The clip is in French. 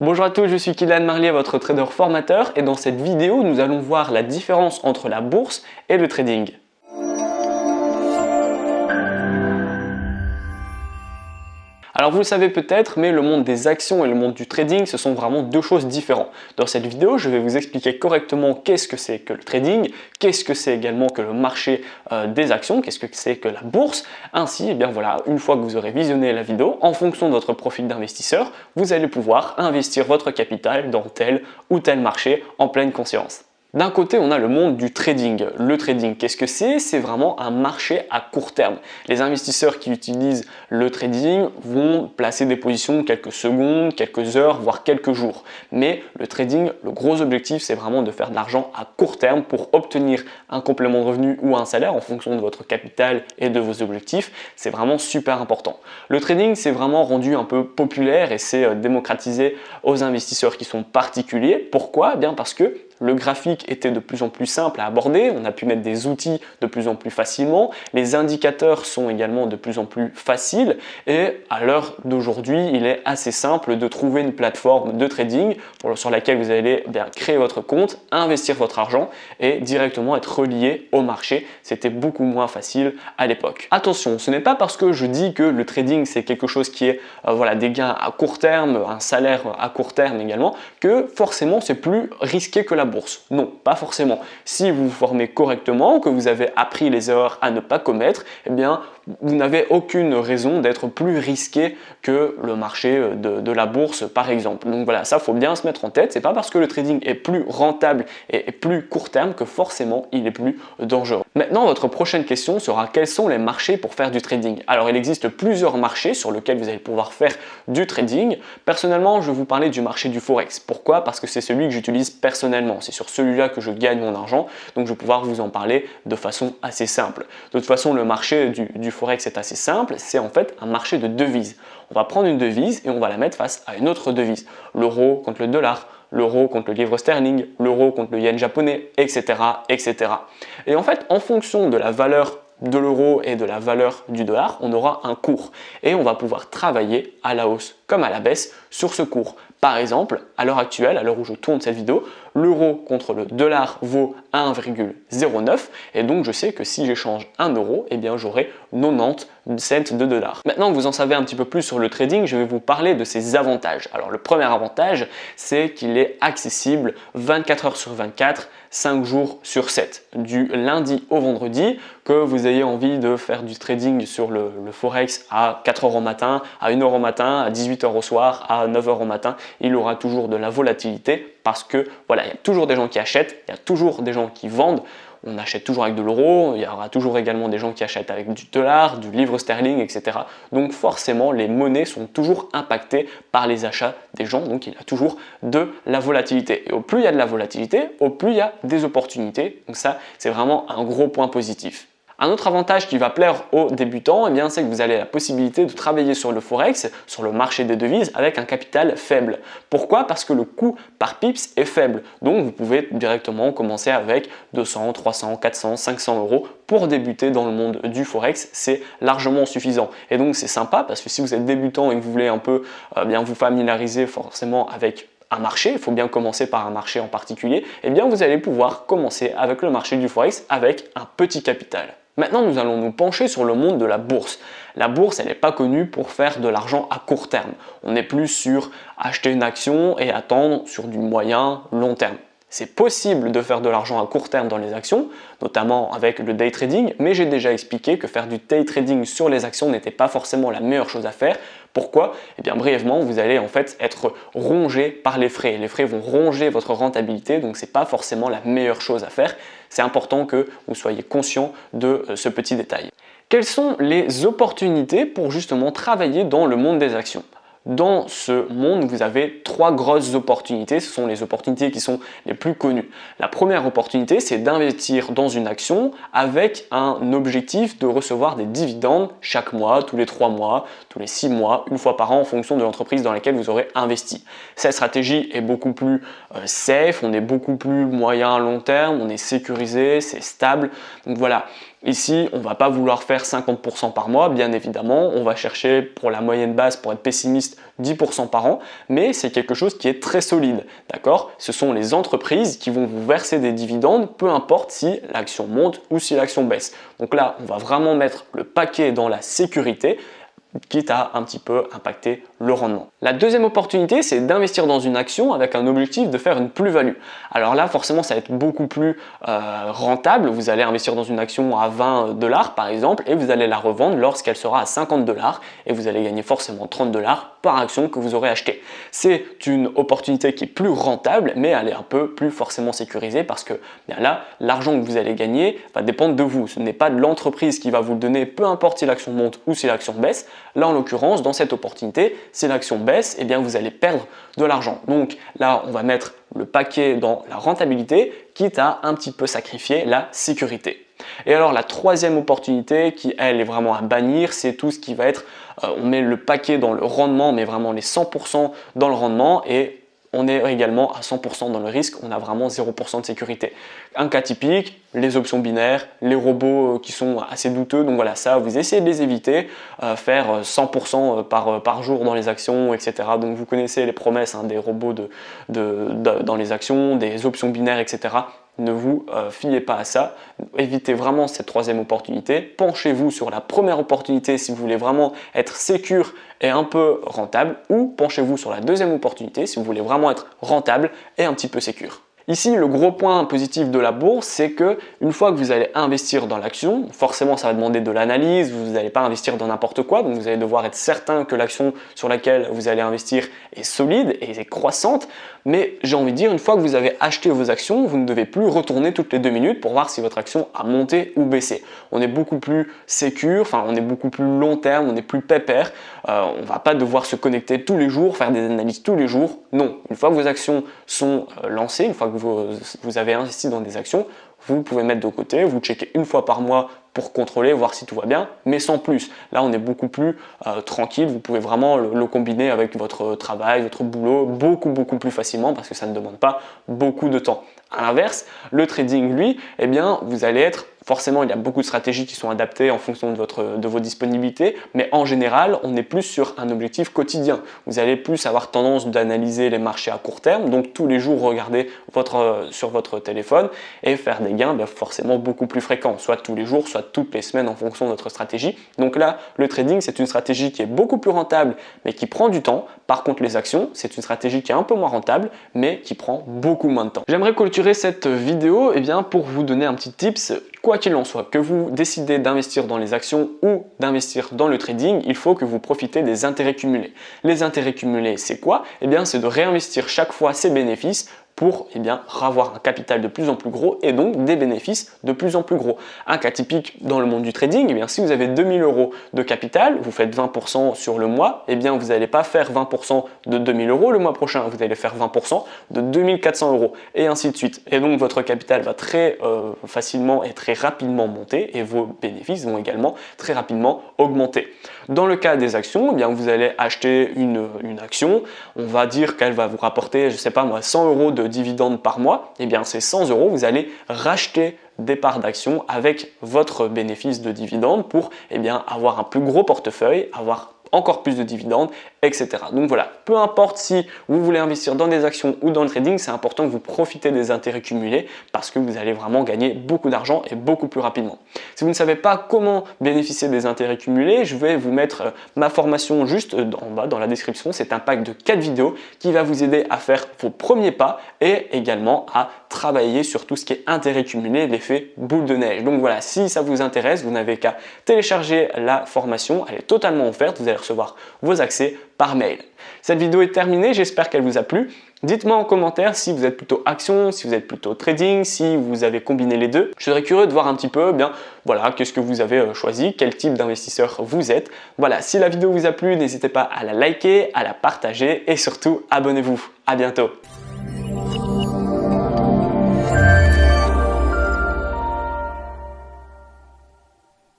Bonjour à tous, je suis Kylian Marlier, votre trader formateur, et dans cette vidéo, nous allons voir la différence entre la bourse et le trading. Alors vous le savez peut-être, mais le monde des actions et le monde du trading, ce sont vraiment deux choses différentes. Dans cette vidéo, je vais vous expliquer correctement qu'est-ce que c'est que le trading, qu'est-ce que c'est également que le marché des actions, qu'est-ce que c'est que la bourse. Ainsi, une fois que vous aurez visionné la vidéo, en fonction de votre profil d'investisseur, vous allez pouvoir investir votre capital dans tel ou tel marché en pleine conscience. D'un côté, on a le monde du trading. Le trading, qu'est-ce que c'est? C'est vraiment un marché à court terme. Les investisseurs qui utilisent le trading vont placer des positions quelques secondes, quelques heures, voire quelques jours. Mais le trading, le gros objectif, c'est vraiment de faire de l'argent à court terme pour obtenir un complément de revenu ou un salaire en fonction de votre capital et de vos objectifs. C'est vraiment super important. Le trading, c'est vraiment rendu un peu populaire et c'est démocratisé aux investisseurs qui sont particuliers. Pourquoi? Bien parce que le graphique était de plus en plus simple à aborder, on a pu mettre des outils de plus en plus facilement, les indicateurs sont également de plus en plus faciles et à l'heure d'aujourd'hui, il est assez simple de trouver une plateforme de trading sur laquelle vous allez créer votre compte, investir votre argent et directement être relié au marché. C'était beaucoup moins facile à l'époque. Attention, ce n'est pas parce que je dis que le trading c'est quelque chose qui est des gains à court terme, un salaire à court terme également, que forcément c'est plus risqué que la bourse. Non, pas forcément. Si vous vous formez correctement, que vous avez appris les erreurs à ne pas commettre, eh bien, vous n'avez aucune raison d'être plus risqué que le marché de la bourse par exemple. Donc voilà, ça faut bien se mettre en tête. C'est pas parce que le trading est plus rentable et plus court terme que forcément il est plus dangereux. Maintenant, votre prochaine question sera quels sont les marchés pour faire du trading? Alors il existe plusieurs marchés sur lesquels vous allez pouvoir faire du trading. Personnellement, je vais vous parler du marché du Forex. Pourquoi? Parce que c'est celui que j'utilise personnellement. C'est sur celui-là que je gagne mon argent, donc je vais pouvoir vous en parler de façon assez simple. De toute façon, le marché du Forex est assez simple, c'est en fait un marché de devises. On va prendre une devise et on va la mettre face à une autre devise. L'euro contre le dollar, l'euro contre le livre sterling, l'euro contre le yen japonais, etc., etc. Et en fait, en fonction de la valeur de l'euro et de la valeur du dollar, on aura un cours et on va pouvoir travailler à la hausse comme à la baisse sur ce cours. Par exemple, à l'heure actuelle, à l'heure où je tourne cette vidéo, l'euro contre le dollar vaut 1,09 et donc je sais que si j'échange 1 euro, eh bien j'aurai 90 cents de dollars. Maintenant que vous en savez un petit peu plus sur le trading, je vais vous parler de ses avantages. Alors le premier avantage, c'est qu'il est accessible 24 heures sur 24, 5 jours sur 7, du lundi au vendredi. Que vous ayez envie de faire du trading sur le Forex à 4 heures au matin, à 1 heure au matin, à 18 heures au soir, à 9 heures au matin, il aura toujours de la volatilité parce que voilà, il y a toujours des gens qui achètent, il y a toujours des gens qui vendent. On achète toujours avec de l'euro, il y aura toujours également des gens qui achètent avec du dollar, du livre sterling, etc. Donc forcément, les monnaies sont toujours impactées par les achats des gens, donc il y a toujours de la volatilité. Et au plus il y a de la volatilité, au plus il y a des opportunités. Donc ça, c'est vraiment un gros point positif. Un autre avantage qui va plaire aux débutants, c'est que vous avez la possibilité de travailler sur le Forex, sur le marché des devises, avec un capital faible. Pourquoi? Parce que le coût par pips est faible. Donc vous pouvez directement commencer avec 200, 300, 400, 500 euros pour débuter dans le monde du Forex. C'est largement suffisant. Et donc c'est sympa parce que si vous êtes débutant et que vous voulez un peu vous familiariser forcément avec un marché, il faut bien commencer par un marché en particulier, eh bien vous allez pouvoir commencer avec le marché du Forex avec un petit capital. Maintenant, nous allons nous pencher sur le monde de la bourse. La bourse, elle n'est pas connue pour faire de l'argent à court terme. On est plus sur acheter une action et attendre sur du moyen, long terme. C'est possible de faire de l'argent à court terme dans les actions, notamment avec le day trading, mais j'ai déjà expliqué que faire du day trading sur les actions n'était pas forcément la meilleure chose à faire. Pourquoi? Eh bien brièvement, vous allez en fait être rongé par les frais. Les frais vont ronger votre rentabilité, donc ce n'est pas forcément la meilleure chose à faire. C'est important que vous soyez conscient de ce petit détail. Quelles sont les opportunités pour justement travailler dans le monde des actions? Dans ce monde, vous avez trois grosses opportunités. Ce sont les opportunités qui sont les plus connues. La première opportunité, c'est d'investir dans une action avec un objectif de recevoir des dividendes chaque mois, tous les 3 mois, tous les 6 mois, une fois par an en fonction de l'entreprise dans laquelle vous aurez investi. Cette stratégie est beaucoup plus safe, on est beaucoup plus moyen à long terme, on est sécurisé, c'est stable. Donc voilà, Ici, on ne va pas vouloir faire 50% par mois, bien évidemment, on va chercher pour la moyenne basse, pour être pessimiste, 10% par an, mais c'est quelque chose qui est très solide, d'accord? Ce sont les entreprises qui vont vous verser des dividendes, peu importe si l'action monte ou si l'action baisse. Donc là, on va vraiment mettre le paquet dans la sécurité, quitte à un petit peu impacter le rendement. La deuxième opportunité, c'est d'investir dans une action avec un objectif de faire une plus-value. Alors là, forcément, ça va être beaucoup plus rentable. Vous allez investir dans une action à 20 $ par exemple et vous allez la revendre lorsqu'elle sera à 50 $ et vous allez gagner forcément 30 $ par action que vous aurez acheté. C'est une opportunité qui est plus rentable, mais elle est un peu plus forcément sécurisée parce que bien là, l'argent que vous allez gagner va dépendre de vous. Ce n'est pas de l'entreprise qui va vous le donner, peu importe si l'action monte ou si l'action baisse. Là, en l'occurrence, dans cette opportunité, si l'action baisse, eh bien, vous allez perdre de l'argent. Donc là, on va mettre le paquet dans la rentabilité, quitte à un petit peu sacrifier la sécurité. Et alors la troisième opportunité qui elle est vraiment à bannir, c'est tout ce qui va être, on met le paquet dans le rendement, mais vraiment les 100% dans le rendement et on est également à 100% dans le risque, on a vraiment 0% de sécurité. Un cas typique, les options binaires, les robots qui sont assez douteux, donc voilà, ça vous essayez de les éviter, faire 100% par jour dans les actions, etc. Donc vous connaissez les promesses des robots dans les actions, des options binaires, etc. Ne vous fiez pas à ça, évitez vraiment cette troisième opportunité, penchez-vous sur la première opportunité si vous voulez vraiment être sécure et un peu rentable, ou penchez-vous sur la deuxième opportunité si vous voulez vraiment être rentable et un petit peu sécure. Ici, le gros point positif de la bourse, c'est que une fois que vous allez investir dans l'action, forcément ça va demander de l'analyse, vous n'allez pas investir dans n'importe quoi, donc vous allez devoir être certain que l'action sur laquelle vous allez investir est solide et est croissante, mais j'ai envie de dire, une fois que vous avez acheté vos actions, vous ne devez plus retourner toutes les 2 minutes pour voir si votre action a monté ou baissé. On est beaucoup plus sécure, enfin on est beaucoup plus long terme, on est plus pépère, on ne va pas devoir se connecter tous les jours, faire des analyses tous les jours, non. Une fois que vos actions sont lancées, une fois que vous avez investi dans des actions, vous pouvez mettre de côté, vous checkez une fois par mois pour contrôler, voir si tout va bien, mais sans plus. Là, on est beaucoup plus tranquille, vous pouvez vraiment le combiner avec votre travail, votre boulot, beaucoup plus facilement parce que ça ne demande pas beaucoup de temps. À l'inverse, le trading, lui, eh bien, vous allez être forcément, il y a beaucoup de stratégies qui sont adaptées en fonction de vos disponibilités, mais en général, on est plus sur un objectif quotidien. Vous allez plus avoir tendance d'analyser les marchés à court terme, donc tous les jours regarder sur votre téléphone et faire des gains forcément beaucoup plus fréquents, soit tous les jours, soit toutes les semaines en fonction de votre stratégie. Donc là, le trading, c'est une stratégie qui est beaucoup plus rentable, mais qui prend du temps. Par contre, les actions, c'est une stratégie qui est un peu moins rentable, mais qui prend beaucoup moins de temps. J'aimerais clôturer cette vidéo pour vous donner un petit tips. Quoi qu'il en soit, que vous décidez d'investir dans les actions ou d'investir dans le trading, il faut que vous profitez des intérêts cumulés. Les intérêts cumulés, c'est quoi? C'est de réinvestir chaque fois ses bénéfices pour avoir un capital de plus en plus gros et donc des bénéfices de plus en plus gros. Un cas typique dans le monde du trading, si vous avez 2000 € de capital, vous faites 20% sur le mois, vous n'allez pas faire 20% de 2000 € le mois prochain, vous allez faire 20% de 2400 € et ainsi de suite. Et donc votre capital va très facilement et très rapidement monter et vos bénéfices vont également très rapidement augmenter. Dans le cas des actions, vous allez acheter une action, on va dire qu'elle va vous rapporter, je sais pas moi, 100 € de dividendes par mois, ces 100 €, vous allez racheter des parts d'actions avec votre bénéfice de dividendes pour avoir un plus gros portefeuille, avoir encore plus de dividendes, etc. Donc voilà, peu importe si vous voulez investir dans des actions ou dans le trading, c'est important que vous profitez des intérêts cumulés parce que vous allez vraiment gagner beaucoup d'argent et beaucoup plus rapidement. Si vous ne savez pas comment bénéficier des intérêts cumulés, je vais vous mettre ma formation juste en bas dans la description. C'est un pack de 4 vidéos qui va vous aider à faire vos premiers pas et également à travailler sur tout ce qui est intérêt cumulé, l'effet boule de neige. Donc voilà, si ça vous intéresse, vous n'avez qu'à télécharger la formation, elle est totalement offerte, vous allez recevoir vos accès par mail. Cette vidéo est terminée, j'espère qu'elle vous a plu. Dites-moi en commentaire si vous êtes plutôt action, si vous êtes plutôt trading, si vous avez combiné les deux. Je serais curieux de voir un petit peu, qu'est-ce que vous avez choisi, quel type d'investisseur vous êtes. Voilà, si la vidéo vous a plu, n'hésitez pas à la liker, à la partager et surtout abonnez-vous. À bientôt.